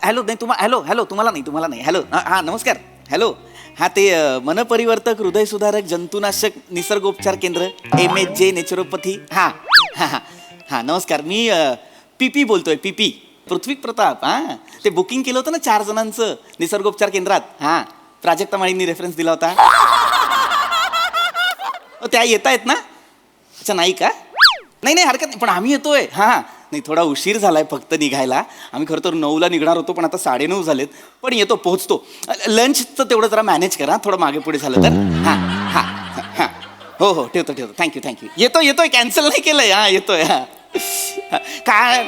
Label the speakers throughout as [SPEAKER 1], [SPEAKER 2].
[SPEAKER 1] Hello नाही तुम्हाला hello तुम्हाला नाही हॅलो हां नमस्कार हॅलो हां ते मनपरिवर्तक हृदयसुधारक जंतुनाशक निसर्गोपचार केंद्र MHJ नेचरोपॅथी हां हां हां हां नमस्कार मी PP बोलतोय PP पृथ्वी प्रताप हां ते बुकिंग केलं होतं ना 4 जणांचं निसर्गोपचार केंद्रात हां प्राजक्ता माळींनी रेफरन्स दिला होता त्या येत आहेत ना अच्छा नाही का नाही हरकत नाही पण आम्ही येतोय हां नाही थोडा उशीर झालाय फक्त निघायला आम्ही खरं तर 9ला निघणार होतो पण आता 9:30 झालेत पण येतो पोहोचतो लंचचं तेवढं जरा मॅनेज करा थोडं मागे पुढे झालं तर हां हां हां हो ठेवतो थँक्यू येतोय कॅन्सल नाही केलंय हां येतोय हां काय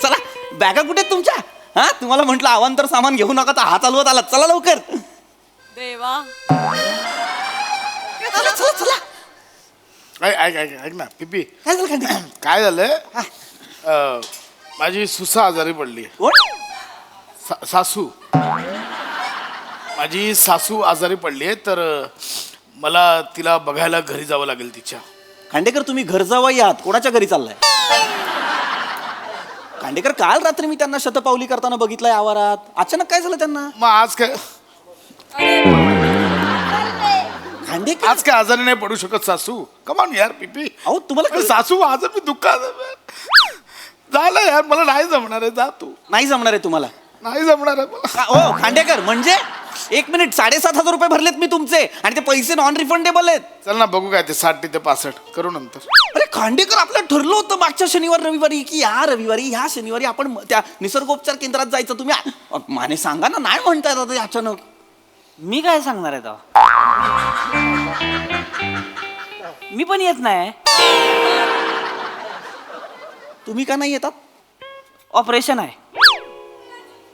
[SPEAKER 1] चला बॅगा कुठे आहेत तुमच्या हां तुम्हाला म्हटलं अवांतर सामान घेऊ नका तर हा चालवत आला चला लवकर
[SPEAKER 2] देवा
[SPEAKER 1] चला
[SPEAKER 3] ऐक ना पिपी
[SPEAKER 1] काय झालं
[SPEAKER 3] काय झालंय माझी सुसा आजारी पडली सासू माझी सासू आजारी पडली आहे तर मला तिला बघायला घरी जावं लागेल तिच्या
[SPEAKER 1] खांडेकर तुम्ही घर जावई आहात कोणाच्या घरी चाललाय खांडेकर काल रात्री मी त्यांना शतपावली करताना बघितलंय आवारात अचानक काय झालं त्यांना
[SPEAKER 3] मग आज काय
[SPEAKER 1] खांडेकर
[SPEAKER 3] आज काय आजारी नाही पडू शकत सासू कमान यार पिपी
[SPEAKER 1] अहो तुम्हाला
[SPEAKER 3] सासू आज मी दुःखात झालं यार मला नाही जमणार आहे जा तू
[SPEAKER 1] नाही जमणार आहे तुम्हाला
[SPEAKER 3] नाही जमणार आहे मला
[SPEAKER 1] हो खांडेकर म्हणजे 1 मिनिट 7,500 रुपये भरलेत मी तुमचे आणि ते पैसे नॉन रिफंडेबल आहेत
[SPEAKER 3] चल ना बघू काय ते 60 ते 65 करू नंतर
[SPEAKER 1] अरे खांडेकर आपलं ठरलं होतं मागच्या शनिवार रविवारी की ह्या शनिवारी आपण त्या निसर्गोपचार केंद्रात जायचं तुम्ही माने सांगा ना नाही म्हणताय दादा अचानक
[SPEAKER 4] मी काय सांगणार आहे तेव्हा मी पण येत नाही
[SPEAKER 1] तुम्ही का नाही येतात
[SPEAKER 4] ऑपरेशन आहे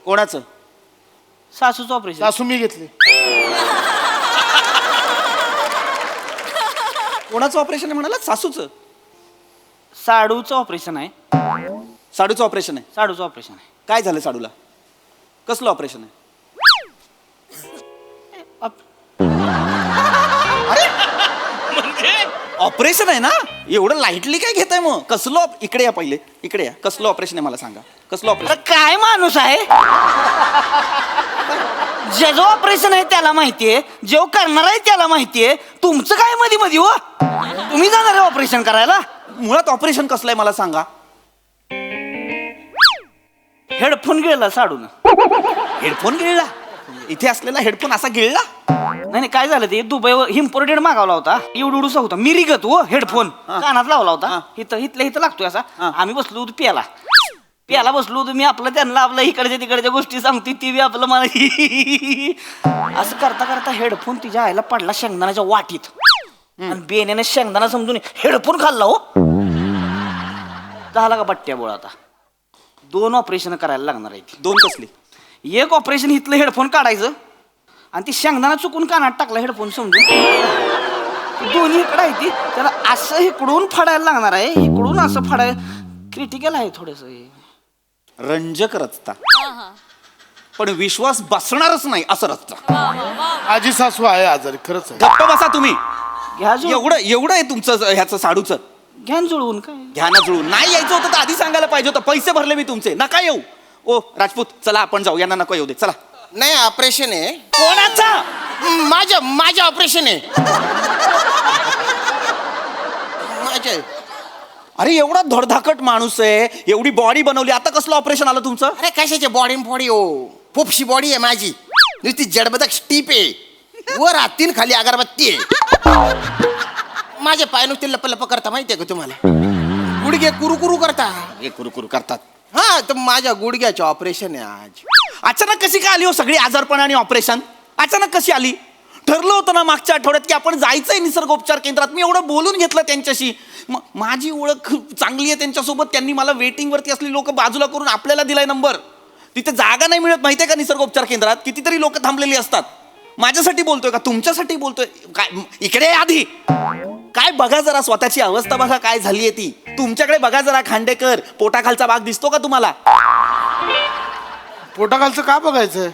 [SPEAKER 1] कोणाचं
[SPEAKER 4] सासूचं ऑपरेशन
[SPEAKER 3] सासू मी घेतली
[SPEAKER 1] कोणाचं ऑपरेशन आहे म्हणाला सासूचं
[SPEAKER 4] साडूचं ऑपरेशन आहे
[SPEAKER 1] साडूचं ऑपरेशन आहे
[SPEAKER 4] साडूचं ऑपरेशन आहे
[SPEAKER 1] काय झालं साडूला कसलं ऑपरेशन आहे ऑपरेशन आहे ना एवढं लाईटली काय घेताय मग कसलं इकडे या पहिले इकडे या कसलं ऑपरेशन आहे मला सांगा कसलं ऑपरेशन
[SPEAKER 4] अरे काय माणूस आहे ज्याचं ऑपरेशन आहे त्याला माहितीये जो करणार आहे त्याला माहितीये तुमचं काय मध्ये मध्ये हो तुम्ही जाणार आहे ऑपरेशन करायला
[SPEAKER 1] मुळात ऑपरेशन कसलं आहे मला सांगा
[SPEAKER 4] हेडफोन गिळला साडून
[SPEAKER 1] हेडफोन गिळला इथे असलेला हेडफोन असा गिळला
[SPEAKER 4] नाही काय झालं ते दुबईवर इम्पोर्टेड मागवला होता एवढूसा होता मी रिगत हो हेडफोन कानात लावला होता इथं लागतोय असा आम्ही बसलो होतो प्याला बसलो होतो मी आपलं त्यांना आपलं इकडच्या तिकडच्या गोष्टी सांगते ती बी आपलं मला असं करता करता हेडफोन तिच्या आईला पडला शेंगदाण्याच्या वाटीत आणि बेण्याने शेंगदाणा समजून हेडफोन खाल्ला हो झाला का बट्ट्या बोळ आता 2 ऑपरेशन करायला लागणार आहे
[SPEAKER 1] 2 कसली
[SPEAKER 4] एक ऑपरेशन इथलं हेडफोन काढायचं आणि ती शेंगदाणा चुकून कानात टाकला हेडफोन समजून दोन्ही इकडं आहे ती त्याला असं इकडून फाडायला लागणार आहे इकडून असं फाडाय क्रिटिकल आहे थोडस
[SPEAKER 1] रंजक रचता पण विश्वास बसणारच नाही असं रचता
[SPEAKER 3] माझी सासू आहे आजारी खरंच आहे
[SPEAKER 1] गप्प बसा तुम्ही
[SPEAKER 4] घ्या
[SPEAKER 1] एवढं आहे तुमचं ह्याचं साडूचं
[SPEAKER 4] घ्या जुळवून काय
[SPEAKER 1] घ्या ना जुळून नाही यायचं होतं तर आधी सांगायला पाहिजे होतं पैसे भरले मी तुमचे नका येऊ ओ राजपूत चला आपण जाऊ यांना नको येऊ दे चला
[SPEAKER 5] नाही ऑपरेशन आहे
[SPEAKER 1] कोणाचं
[SPEAKER 5] माझं ऑपरेशन आहे माझं
[SPEAKER 1] अरे एवढा धडधाकट माणूस आहे एवढी बॉडी बनवली आता कसलं ऑपरेशन आलं तुमचं
[SPEAKER 5] अरे कशाची बॉडी हो पोपशी बॉडी आहे माझी नुसती जडबदक स्टीप आहे वर हातीन खाली अगरबत्ती आहे माझे पाय नुसते लप करता माहितीये का तुम्हाला गुडघे कुरुकुरू करता
[SPEAKER 1] हे कुरकुर करतात
[SPEAKER 5] हा तर माझ्या गुडघ्याचे ऑपरेशन आहे आज
[SPEAKER 1] अचानक कशी काय आली हो सगळी आजारपण आणि ऑपरेशन अचानक कशी आली ठरलं होतं ना मागच्या आठवड्यात की आपण जायचंय निसर्गोपचार केंद्रात मी एवढं बोलून घेतलं त्यांच्याशी माझी ओळख चांगली आहे त्यांच्यासोबत त्यांनी मला वेटिंग वरती असलेली लोक बाजूला करून आपल्याला दिलाय नंबर तिथे जागा नाही मिळत माहितीये का निसर्गोपचार केंद्रात कितीतरी लोक थांबलेली असतात माझ्यासाठी बोलतोय का तुमच्यासाठी बोलतोय काय इकडे आधी काय बघा जरा स्वतःची अवस्था बघा काय झालीये ती तुमच्याकडे बघा जरा खांडेकर पोटाखालचा भाग दिसतो का तुम्हाला
[SPEAKER 3] पोटाखालचं का बघायचंय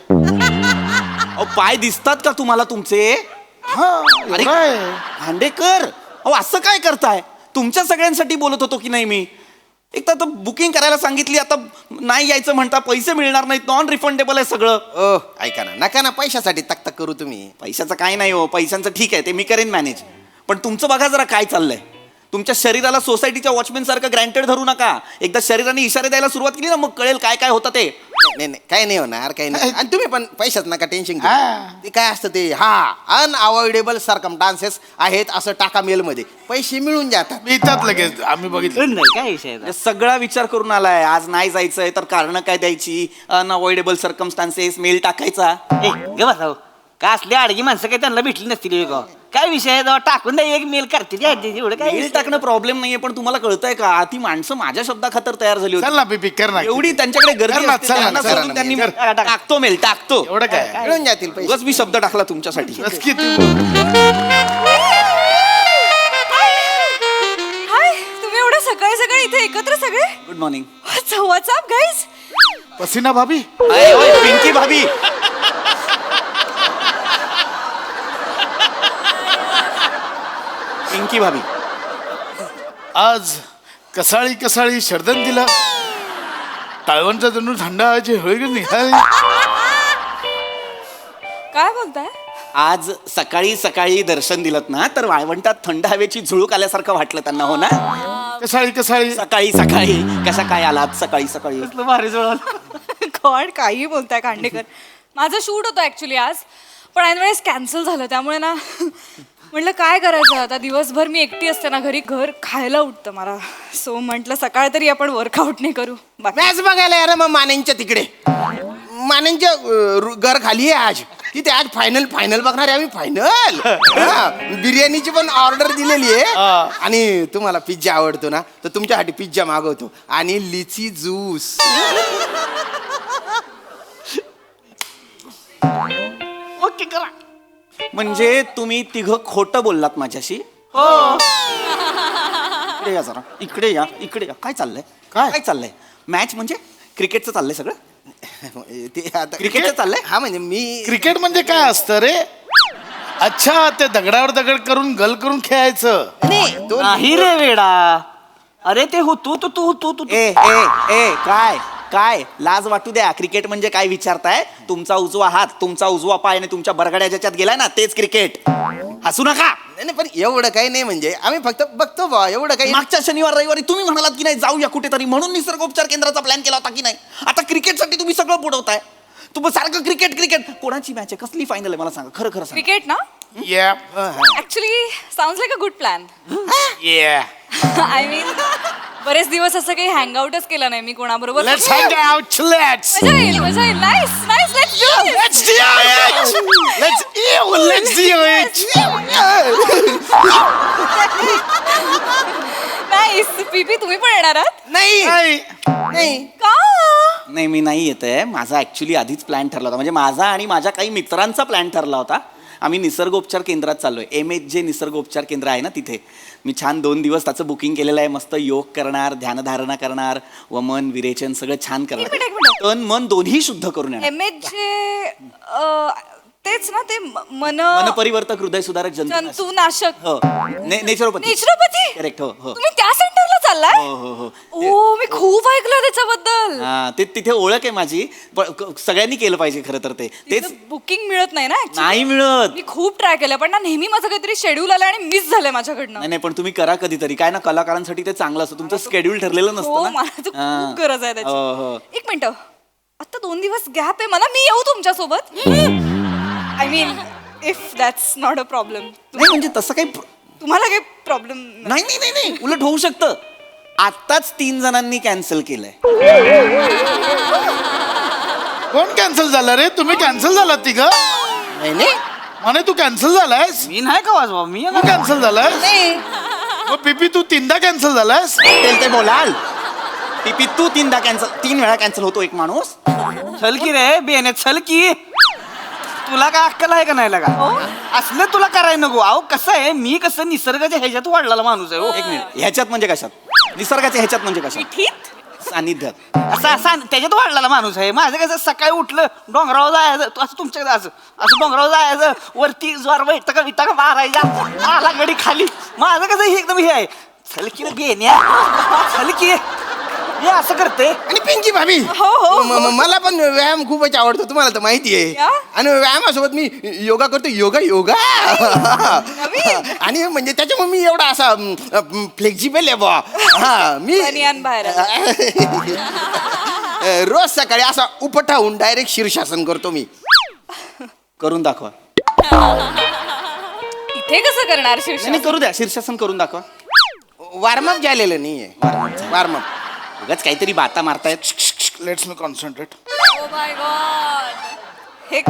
[SPEAKER 1] अहो पाय दिसतात का तुम्हाला तुमचे
[SPEAKER 3] हा
[SPEAKER 1] अरे
[SPEAKER 3] एवढं आहे.
[SPEAKER 1] खांडेकर अहो असं काय करताय तुमच्या सगळ्यांसाठी बोलत होतो की नाही मी एक तर बुकिंग करायला सांगितली, आता नाही यायचं म्हणता, पैसे मिळणार नाहीत, नॉन रिफंडेबल आहे सगळं.
[SPEAKER 5] ओ ऐका ना, नका ना पैशासाठी तक तक करू तुम्ही.
[SPEAKER 1] पैशाचं काय नाही हो, पैशांचं ठीक आहे, ते मी करेन मॅनेज. पण तुमचं बघा जरा काय चाललंय. तुमच्या शरीराला सोसायटीच्या वॉचमॅन सारखं ग्रँटेड धरू नका. एकदा शरीराने इशारे द्यायला सुरुवात केली ना, मग कळेल काय काय होतं ते.
[SPEAKER 5] नाही नाही काही नाही होणार, काही नाही. आणि तुम्ही पण पैशाच नका टेन्शन घेऊ. ते काय असतं ते, अनअवॉइडेबल सर्कमस्टान्सेस आहेत असं टाका मेलमध्ये, पैसे मिळून जातात.
[SPEAKER 3] मिळतात लगेच, आम्ही बघितलं.
[SPEAKER 4] नाही काय विषय आहे?
[SPEAKER 1] सगळा विचार करून आलाय. आज नाही जायचंय तर कारण काय द्यायची, अनअवॉइडेबल सर्कमस्टान्सेस, मेल टाकायचा.
[SPEAKER 4] ए गे बसाव का असली आडगी माणसं काही त्यांना भेटली नसतील का? काय विषय आहे तेव्हा टाकून द्या, एक मेल करतील एवढं काय
[SPEAKER 1] मेल
[SPEAKER 4] विषय?
[SPEAKER 1] टाकणं प्रॉब्लेम नाहीये, पण तुम्हाला कळतंय का, ती माणसं माझ्या शब्दाखातर तयार झाली
[SPEAKER 3] चल
[SPEAKER 1] होती.
[SPEAKER 3] ना पिपी, कर ना.
[SPEAKER 1] एवढी त्यांच्याकडे गर्दी
[SPEAKER 3] कर ना,
[SPEAKER 1] असते,
[SPEAKER 3] चल ना,
[SPEAKER 1] त्यांना
[SPEAKER 3] चल
[SPEAKER 1] सोडून
[SPEAKER 3] ना,
[SPEAKER 1] त्यांनी
[SPEAKER 3] कर.
[SPEAKER 1] टाकतो मेल, टाकतो.
[SPEAKER 3] एवढं काय
[SPEAKER 5] मिळून जातील पैसे.
[SPEAKER 1] उगाच मी शब्द टाकला तुमच्यासाठी.
[SPEAKER 3] बस की तू.
[SPEAKER 2] हाय, तुम्ही एवढं सकाळी सकाळी इथे एकत्र सगळे?
[SPEAKER 1] Good morning.
[SPEAKER 2] WhatsApp guys?
[SPEAKER 3] पसीना भाभी.
[SPEAKER 1] पिंकी भाभी. पिंकी भाभी,
[SPEAKER 3] आज कसाळी कसाळी शर्दन दिला, टाळवणचा जणू थंड हवेची होळी निघाली.
[SPEAKER 2] काय बोलताय?
[SPEAKER 1] आज सकाळी सकाळी दर्शन दिलं ना, तर वाळवंटात थंड हवेची झुळूक आल्यासारखं वाटलं त्यांना, हो ना?
[SPEAKER 3] कसाळी कसाळी.
[SPEAKER 1] सकाळी सकाळी कशा काय आलात सकाळी सकाळी?
[SPEAKER 4] कसलं भारी जुळालं.
[SPEAKER 2] गॉड, काही बोलताय खांडेकर. माझं शूट होतं ऍक्च्युली आज, पण ऐनवेळेस कॅन्सल झालं. त्यामुळे ना म्हटलं काय करायचं आता, दिवसभर मी एकटी असते ना घरी, घर खायला उठतं मला. सो म्हटलं सकाळ तरी आपण वर्कआउट नाही करू. बाकी
[SPEAKER 5] मॅच बघायला यार मग मानेंच्या तिकडे. मानेंच्या घर खाली आहे आज. तिथे आज फायनल बघणार आहे आम्ही, फायनल. बिर्याणीची पण ऑर्डर दिलेली आहे. आणि तुम्हाला पिझ्झा आवडतो ना, तर तुमच्यासाठी पिझ्झा मागवतो आणि लिची ज्यूस.
[SPEAKER 4] ओके करा.
[SPEAKER 1] म्हणजे तुम्ही तिघं खोटं बोललात माझ्याशी?
[SPEAKER 4] हो.
[SPEAKER 1] इकडे या जरा, इकडे या, इकडे या. काय चाललंय,
[SPEAKER 3] काय?
[SPEAKER 1] काय चाललंय? मॅच म्हणजे क्रिकेटचं चाललंय सगळं?
[SPEAKER 5] ते आता
[SPEAKER 1] क्रिकेटचं चाललंय?
[SPEAKER 5] हा म्हणजे मी
[SPEAKER 3] क्रिकेट म्हणजे काय असतं रे? अच्छा, ते दगडावर दगड करून गल करून खेळायचं.
[SPEAKER 5] नाही, तो
[SPEAKER 4] नाही रे वेडा. अरे ते हो तू
[SPEAKER 1] ए ए ए काय काय लाज वाटू द्या. क्रिकेट म्हणजे काय विचारताय? तुमचा उजवा हात, तुमचा उजवा पाय आणि तुमच्या बरगड्या ज्याच्यात गेलाय ना, तेच क्रिकेट. हसू नका.
[SPEAKER 5] नाही पण एवढं काही नाही, म्हणजे आम्ही फक्त बघतो बा, एवढं काही.
[SPEAKER 1] मागच्या शनिवार रविवारी तुम्ही म्हणालात की नाही जाऊया कुठेतरी, म्हणून निसर्गोपचार केंद्राचा प्लॅन केला होता की नाही? आता क्रिकेटसाठी तुम्ही सगळं बुडवताय. तुम्ही सारखं क्रिकेट क्रिकेट. कोणाची मॅच आहे, कसली फायनल आहे मला सांगा, खरं खरं सांगा.
[SPEAKER 2] क्रिकेट ना?
[SPEAKER 3] Yeah.
[SPEAKER 2] Actually sounds like a good plan.
[SPEAKER 3] Yeah.
[SPEAKER 2] I mean बरेच दिवस असं काही हँगआउटच केलं नाही मी कोणाबरोबर.
[SPEAKER 3] Let's hang out. Let's.
[SPEAKER 2] मजा येईल, मजा येईल. Nice nice, let's do this.
[SPEAKER 3] Let's do it. Let's do it.
[SPEAKER 2] Nice. पीपी तुम्ही पण येणार आहात?
[SPEAKER 5] नाही
[SPEAKER 3] नाही.
[SPEAKER 5] नाही.
[SPEAKER 2] का?
[SPEAKER 1] नाही, मी नाही येत आहे. माझा ॲक्च्युली आधीच प्लॅन ठरला होता, म्हणजे माझा आणि माझ्या काही मित्रांचा प्लॅन ठरला होता. आम्ही निसर्गोपचार केंद्रात चाललोय. MHJ निसर्गोपचार केंद्र आहे ना, तिथे मी छान 2 दिवस त्याचं बुकिंग केलेलं आहे. मस्त योग करणार, ध्यानधारणा करणार, वमन विरेचन सगळं छान
[SPEAKER 2] एक
[SPEAKER 1] करणार.
[SPEAKER 2] मिनिट.
[SPEAKER 1] तन मन दोन्ही शुद्ध करून येणार.
[SPEAKER 2] MHJ तेच ना ते मन
[SPEAKER 1] मनपरिवर्तक हृदय सुधारक जंतू.
[SPEAKER 2] जंतुनाशक.
[SPEAKER 1] हो, नेचरोपॅथी.
[SPEAKER 2] नेचरोपॅथी?
[SPEAKER 1] करेक्ट. हो हो
[SPEAKER 2] तुम्ही त्या सेंटरला चाललाय?
[SPEAKER 1] हो हो हो.
[SPEAKER 2] ओ, मी खूप ऐकलं त्याच्याबद्दल.
[SPEAKER 1] हा, ते तिथे ओळख आहे माझी, पण सगळ्यांनी केलं पाहिजे खरं तर. तेच
[SPEAKER 2] बुकिंग मिळत नाही ना actually.
[SPEAKER 1] नाही मिळत.
[SPEAKER 2] मी खूप ट्राय केलं, पण ना नेहमी माझं काहीतरी शेड्यूल आलं आणि मिस झालंय माझ्याकडनं.
[SPEAKER 1] नाही नाही, पण तुम्ही करा कधीतरी. काय ना, कलाकारांसाठी ते चांगलं असतं. तुमचं शेड्यूल ठरलेलं
[SPEAKER 2] हो,
[SPEAKER 1] नसतं ना.
[SPEAKER 2] मला तर
[SPEAKER 1] हा.
[SPEAKER 2] खूप गरज आहे
[SPEAKER 1] हो, हो.
[SPEAKER 2] त्याची. एक मिनिट, आता 2 दिवस गॅप आहे मला, मी येऊ तुमच्या सोबत? I mean if that's not a problem.
[SPEAKER 1] नाही म्हणजे तसं काही
[SPEAKER 2] तुम्हाला काही प्रॉब्लेम?
[SPEAKER 1] नाही नाही नाही नाही, उलट होऊ शकतं. आत्ताच 3 जणांनी कॅन्सल केलंय.
[SPEAKER 3] कोण कॅन्सल झालं रे? तुम्ही कॅन्सल झालात तिघ?
[SPEAKER 5] नाही नाही.
[SPEAKER 3] म्हणे तू कॅन्सल झालायस?
[SPEAKER 4] मी नाही का वाजवा मी
[SPEAKER 3] तू कॅन्सल झालायस?
[SPEAKER 5] नाही.
[SPEAKER 3] मग पिपी तू 3दा कॅन्सल झालायस?
[SPEAKER 1] ते बोलाल. टिपी तू 3दा कॅन्सल, 3 वेळा कॅन्सल होतो एक माणूस.
[SPEAKER 4] चल की रे बेने, चल की. तुला काय अक्कल आहे का नाही लागा? असलं तुला करायला नको. अहो कसं आहे, मी कसं निसर्गाच्या ह्याच्यात वाढलेला माणूस आहे. हो.
[SPEAKER 1] एक मिनिट, ह्याच्यात म्हणजे कशात? निसर्गाच्या ह्याच्यात म्हणजे कशात?
[SPEAKER 2] मिठीत?
[SPEAKER 1] सानिध्यात.
[SPEAKER 4] असं त्याच्यात वाढलेला माणूस आहे. माझं कसं सकाळी उठलं डोंगरावर जायचं, असं तुमच्याकडे असं डोंगरावर जायचं, वरती ज्वार विटाका मारायचा, आला गडी खाली. माझं कसं हे एकदम हे आहे. चल की रे बेन्या, चल की. हे असं करते.
[SPEAKER 5] आणि पिंकी भाभी
[SPEAKER 2] हो.
[SPEAKER 5] मला पण व्यायाम खूपच आवडतो, तुम्हाला तर माहिती आहे.
[SPEAKER 2] या?
[SPEAKER 5] आणि व्यायामासोबत मी योगा करतो, योगा आणि म्हणजे त्याच्यामुळे मी एवढा असा फ्लेक्झिबल आहे बा. हा मी
[SPEAKER 2] बनियान बाहेर
[SPEAKER 5] रोज सकाळी असा उपटाहून डायरेक्ट शीर्षासन करतो मी.
[SPEAKER 1] करून दाखवा.
[SPEAKER 2] इथे कसं करणार
[SPEAKER 1] नाही
[SPEAKER 2] शिवशास्त्र?
[SPEAKER 1] नाही, करू द्या, शीर्षासन करून दाखवा.
[SPEAKER 5] वॉर्मअप झालेलं नाहीये. वॉर्मअप
[SPEAKER 1] उगाच काहीतरी बाता मारतायत.
[SPEAKER 3] Let's me concentrate.
[SPEAKER 2] Oh my God. हे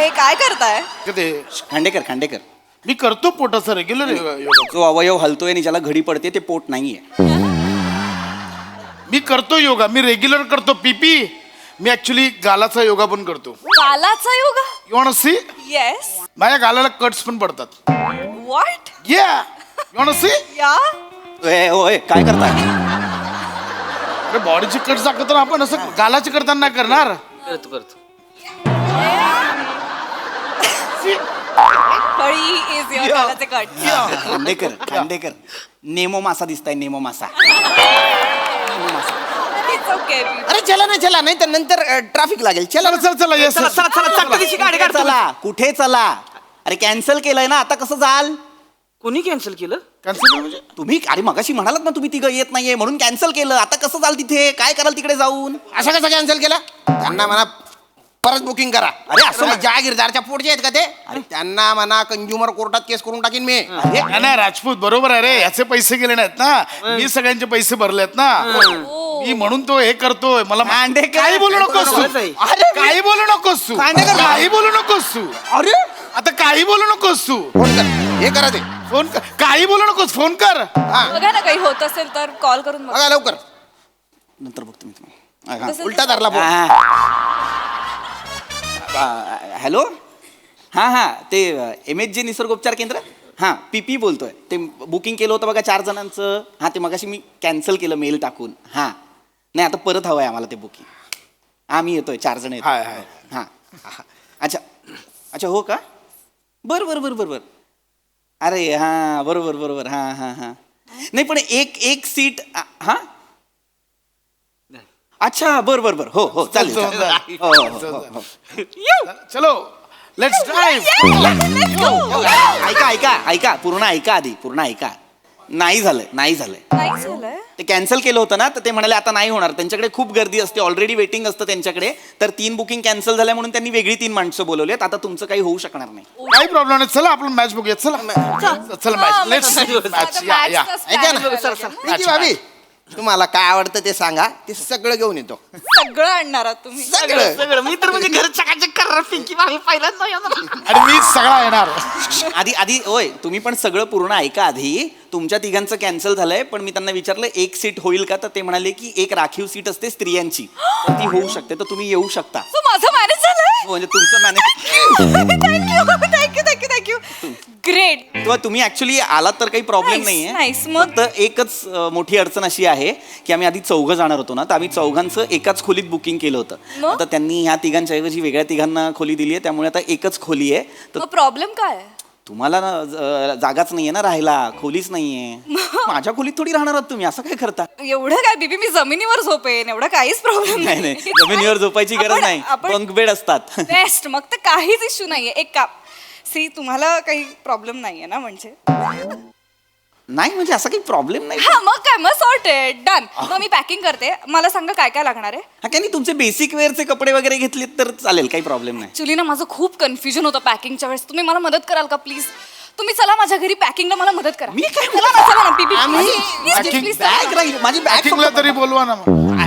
[SPEAKER 2] काय करताय?
[SPEAKER 3] ते
[SPEAKER 1] खांडेकर
[SPEAKER 3] मी करतो पोटाचा रेग्युलर योगा.
[SPEAKER 1] जो अवयव हलतोय आणि ज्याला घडी पडते ते पोट नाहीये.
[SPEAKER 3] मी करतो योगा, मी रेग्युलर करतो. पीपी मी ऍक्च्युली गालाचा योगा पण करतो.
[SPEAKER 2] कालाचा yoga?
[SPEAKER 3] You want see?
[SPEAKER 2] Yes.
[SPEAKER 3] माझ्या गालाला कट्स पण पडतात.
[SPEAKER 2] व्हॉट?
[SPEAKER 3] या यू वॉन्ट सी?
[SPEAKER 2] या
[SPEAKER 1] ओय काय करताय?
[SPEAKER 3] अरे बॉडीची कट्स दाखवतो ना आपण, असं गालाची करताना नाही करणार.
[SPEAKER 4] करतो.
[SPEAKER 2] फळी इज युअर कालाचे कट.
[SPEAKER 1] खांडेकर नेमो मासा दिसताय, नेमो मासा.
[SPEAKER 2] It's okay.
[SPEAKER 5] अरे चला नाही तर नंतर ट्रॅफिक लागेल. चला
[SPEAKER 3] चला येस
[SPEAKER 4] चला चटकदीशी गाडी काढतो.
[SPEAKER 1] चला कुठे चला? अरे कॅन्सल केलंय ना, आता कसं जाल?
[SPEAKER 4] कोणी कॅन्सल केलं?
[SPEAKER 3] कॅन्सल म्हणजे
[SPEAKER 1] तुम्ही अरे मगाशी म्हणालात ना तुम्ही तिघं येत नाहीये म्हणून कॅन्सल केलं. आता कसं जाल तिथे? काय कराल तिकडे जाऊन?
[SPEAKER 5] असं कसं कॅन्सल केलं? त्यांना म्हणा परत बुकिंग करा.
[SPEAKER 1] अरे असं
[SPEAKER 5] असं जहागीरदारच्या पुढचे आहेत का ते? अरे त्यांना म्हणा कंझ्युमर कोर्टात केस करून टाकीन मी.
[SPEAKER 3] नाही राजपूत बरोबर आहे रे, याचे पैसे गेले नाहीत ना, मी सगळ्यांचे पैसे भरलेत ना. मी म्हणून तो हे करतोय. मला
[SPEAKER 1] खांडेकर,
[SPEAKER 3] काही बोलू नकोस तू.
[SPEAKER 4] बोलायचं आहे.
[SPEAKER 3] अरे काही बोलू नकोस तू.
[SPEAKER 1] खांडेकर,
[SPEAKER 3] काही बोलू नकोस तू.
[SPEAKER 1] अरे
[SPEAKER 3] आता काही बोलू नकोस तू.
[SPEAKER 5] फोन कर, हे करा ते.
[SPEAKER 3] फोन कर. काही बोलू नकोस, फोन कर.
[SPEAKER 5] हा
[SPEAKER 2] बघा ना काही होत असेल तर कॉल करून बघा.
[SPEAKER 5] बघा लवकर.
[SPEAKER 1] नंतर बघतो मी तुम्हाला.
[SPEAKER 2] तसं
[SPEAKER 5] उलटा धरला फोन.
[SPEAKER 1] हॅलो हां ते MHJ निसर्गोपचार केंद्र. हां PP बोलतोय. ते बुकिंग केलं होतं बघा 4 जणांचं. हां ते मगाशी मी कॅन्सल केलं मेल टाकून. हां नाही आता परत हवं आहे आम्हाला ते बुकिंग. आम्ही येतोय 4 जण येतो.
[SPEAKER 3] हाय.
[SPEAKER 1] हां अच्छा हो का? बरं. अरे हां बरोबर हां नाही पण एक सीट. हां अच्छा बरं हो चालेल. हो.
[SPEAKER 3] चलो लेट्स ड्राइव्ह.
[SPEAKER 1] ऐका पूर्ण ऐका. नाही झालंय.
[SPEAKER 2] नाही झालंय.
[SPEAKER 1] ते कॅन्सल केलं होतं ना, तर ते म्हणाले आता नाही होणार. त्यांच्याकडे खूप गर्दी असते, ऑलरेडी वेटिंग असतं त्यांच्याकडे. तर 3 बुकिंग कॅन्सल झाल्या म्हणून त्यांनी वेगळी 3 माणसं बोलवलेत. आता तुमचं काही होऊ शकणार नाही.
[SPEAKER 3] काही प्रॉब्लेम नाही. चला आपण मॅच बघूया. चला मॅच. Let's match. या
[SPEAKER 5] ऐका ना पिंकी भाभी, तुम्हाला काय आवडतं ते सांगा, ते सगळं घेऊन येतो.
[SPEAKER 2] सगळं आणणार आहात तुम्ही?
[SPEAKER 5] सगळं.
[SPEAKER 4] मी तर म्हणजे घर चकाचक करणार. पिंकी भाभी पहिल्यांदा येणार.
[SPEAKER 3] आणि मी सगळा येणार.
[SPEAKER 1] आधी होय तुम्ही पण सगळं पूर्ण ऐका आधी. तुमच्या तिघांचं कॅन्सल झालंय, पण मी त्यांना विचारलं 1 सीट होईल का, तर ते म्हणाले की 1 राखीव सीट असते स्त्रियांची, तर ती होऊ शकते, तर तुम्ही येऊ शकता.
[SPEAKER 2] So, माझं मॅनेज झालंय.
[SPEAKER 1] म्हणजे तुमचं मॅनेज
[SPEAKER 2] थँक्यू ग्रेट.
[SPEAKER 1] किंवा तुम्ही ऍक्च्युली आलात तर काही प्रॉब्लेम
[SPEAKER 2] Nice,
[SPEAKER 1] नाहीये.
[SPEAKER 2] nice. मग?
[SPEAKER 1] फक्त एकच मोठी अडचण अशी आहे की आम्ही आधी 4 जाणार होतो ना, तर आम्ही 4घांचं एकाच खोलीत बुकिंग केलं होतं.
[SPEAKER 2] मग?
[SPEAKER 1] आता त्यांनी ह्या तिघांच्या ऐवजी वेगळ्या तिघांना खोली दिली आहे, त्यामुळे आता एकच खोली आहे. तर
[SPEAKER 2] मग प्रॉब्लेम काय आहे?
[SPEAKER 1] तुम्हाला ना जागाच नाहीये ना राहायला, खोलीच नाहीये. माझ्या खोलीत थोडी राहणार आहात तुम्ही, असं काय करता?
[SPEAKER 2] एवढं काय बीबी, मी जमिनीवर झोपेन, एवढं काहीच प्रॉब्लेम
[SPEAKER 1] नाही जमिनीवर झोपायची गरज नाही, बंक बेड असतात.
[SPEAKER 2] बेस्ट. मग तर काहीच इश्यू नाहीये. एक काम सी, तुम्हाला काही प्रॉब्लेम नाहीये ना? म्हणजे
[SPEAKER 1] नाही म्हणजे असं काही प्रॉब्लेम नाही.
[SPEAKER 2] हा मग काय, मग सॉर्टेड डन. मग मी पॅकिंग करते. मला सांगा काय काय लागणार आहे.
[SPEAKER 1] हा काय नाही, तुमचे बेसिक वेअरचे कपडे वगैरे घेतलेत तर चालेल, काही प्रॉब्लेम नाही.
[SPEAKER 2] ऍक्च्युली ना माझं खूप कन्फ्युजन होतं पॅकिंगच्या वेळेस. तुम्ही मला मदत कराल का प्लीज? तुम्ही चला माझ्या घरी पॅकिंगला मला मदत करा.
[SPEAKER 1] मी काय
[SPEAKER 2] चला ना बीबी.
[SPEAKER 3] Packing
[SPEAKER 2] प्लीज
[SPEAKER 1] बॅग राहील माझी बॅग
[SPEAKER 3] बॅटिंगला तरी बोलवा ना मग.